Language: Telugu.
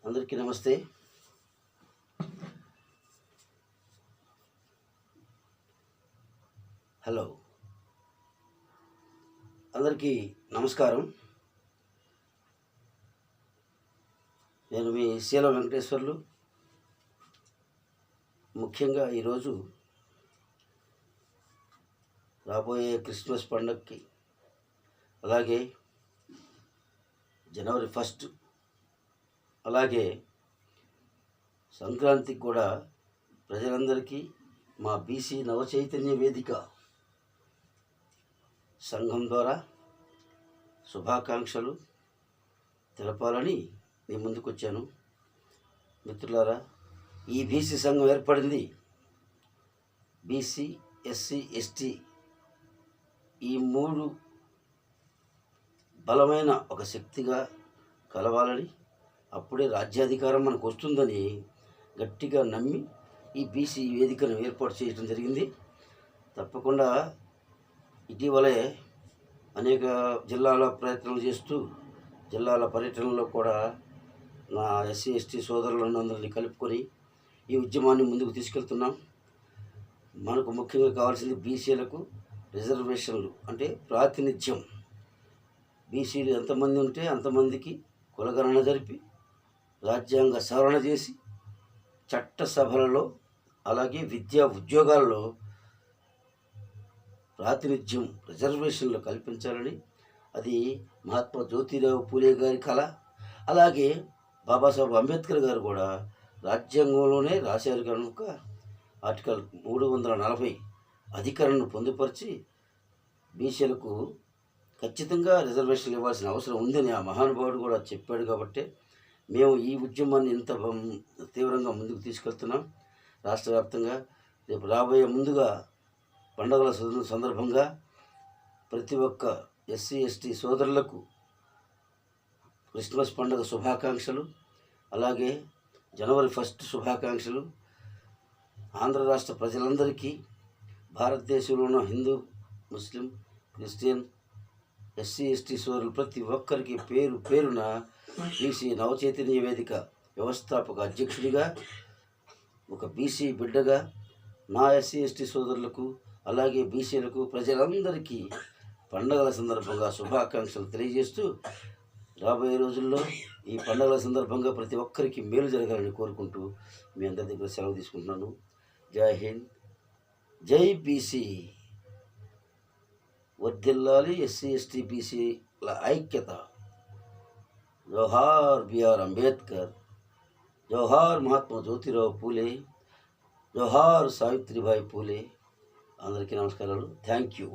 అందరికీ నమస్తే. హలో, అందరికీ నమస్కారం. నేను మీ శీల వెంకటేశ్వర్లు. ముఖ్యంగా ఈరోజు రాబోయే క్రిస్మస్ పండగకి, అలాగే జనవరి 1 అలాగే సంక్రాంతికి కూడా ప్రజలందరికీ మా బీసీ నవచైతన్య వేదిక సంఘం ద్వారా శుభాకాంక్షలు తెలపాలని నేను ముందుకొచ్చాను. మిత్రులారా, ఈ బీసీ సంఘం ఏర్పడింది బీసీ, ఎస్సీ, ఎస్టీ ఈ 3 బలమైన ఒక శక్తిగా కలవాలని, అప్పుడే రాజ్యాధికారం మనకు వస్తుందని గట్టిగా నమ్మి ఈ బీసీ వేదికను ఏర్పాటు చేయడం జరిగింది. తప్పకుండా ఇటీవలే అనేక జిల్లాల ప్రయత్నాలు చేస్తూ జిల్లాల పర్యటనలో కూడా నా ఎస్సీ, ఎస్టీ సోదరులందరినీ కలుపుకొని ఈ ఉద్యమాన్ని ముందుకు తీసుకెళ్తున్నాం. మనకు ముఖ్యంగా కావాల్సింది బీసీలకు రిజర్వేషన్లు, అంటే ప్రాతినిధ్యం. బీసీలు ఎంతమంది ఉంటే అంతమందికి కులగణన జరిపి రాజ్యాంగ సవరణ చేసి చట్టసభలలో అలాగే విద్యా ఉద్యోగాల్లో ప్రాతినిధ్యం, రిజర్వేషన్లు కల్పించాలని, అది మహాత్మా జ్యోతిరావు పూలే గారి కళ. అలాగే బాబాసాహెబ్ అంబేద్కర్ గారు కూడా రాజ్యాంగంలోనే రాశారు కనుక ఆర్టికల్ 340 అధికరణను పొందుపరిచి బీసీలకు ఖచ్చితంగా రిజర్వేషన్లు ఇవ్వాల్సిన అవసరం ఉందని ఆ మహానుభావుడు కూడా చెప్పాడు. కాబట్టి మేము ఈ ఉద్యమాన్ని ఇంత తీవ్రంగా ముందుకు తీసుకెళ్తున్నాం. రాష్ట్ర వ్యాప్తంగా రేపు రాబోయే ముందుగా పండుగల సందర్భంగా ప్రతి ఒక్క ఎస్సీ, ఎస్టీ సోదరులకు క్రిస్మస్ పండుగ శుభాకాంక్షలు, అలాగే జనవరి 1 శుభాకాంక్షలు. ఆంధ్ర రాష్ట్ర ప్రజలందరికీ, భారతదేశంలో ఉన్న హిందూ, ముస్లిం, క్రిస్టియన్, ఎస్సీ, ఎస్టీ సోదరులు ప్రతి ఒక్కరికి పేరు పేరున బీసీ నవచైతన్య వేదిక వ్యవస్థాపక అధ్యక్షుడిగా, ఒక బీసీ బిడ్డగా నా ఎస్సీ, ఎస్టీ సోదరులకు అలాగే బీసీలకు ప్రజలందరికీ పండుగల సందర్భంగా శుభాకాంక్షలు తెలియజేస్తూ, రాబోయే రోజుల్లో ఈ పండుగల సందర్భంగా ప్రతి ఒక్కరికి మేలు జరగాలని కోరుకుంటూ మీ అందరి దగ్గర సెలవు తీసుకుంటున్నాను. జై హింద్, జై బీసీ. వర్ధిల్లాలి ఎస్సీ, ఎస్టీ, బీసీల ఐక్యత. జోహార్ బిఆర్ అంబేద్కర్, జోహార్ మహాత్మా జ్యోతిరావు పూలే, జోహార్ సావిత్రిబాయి పూలే. అందరికీ నమస్కారాలు. Thank you.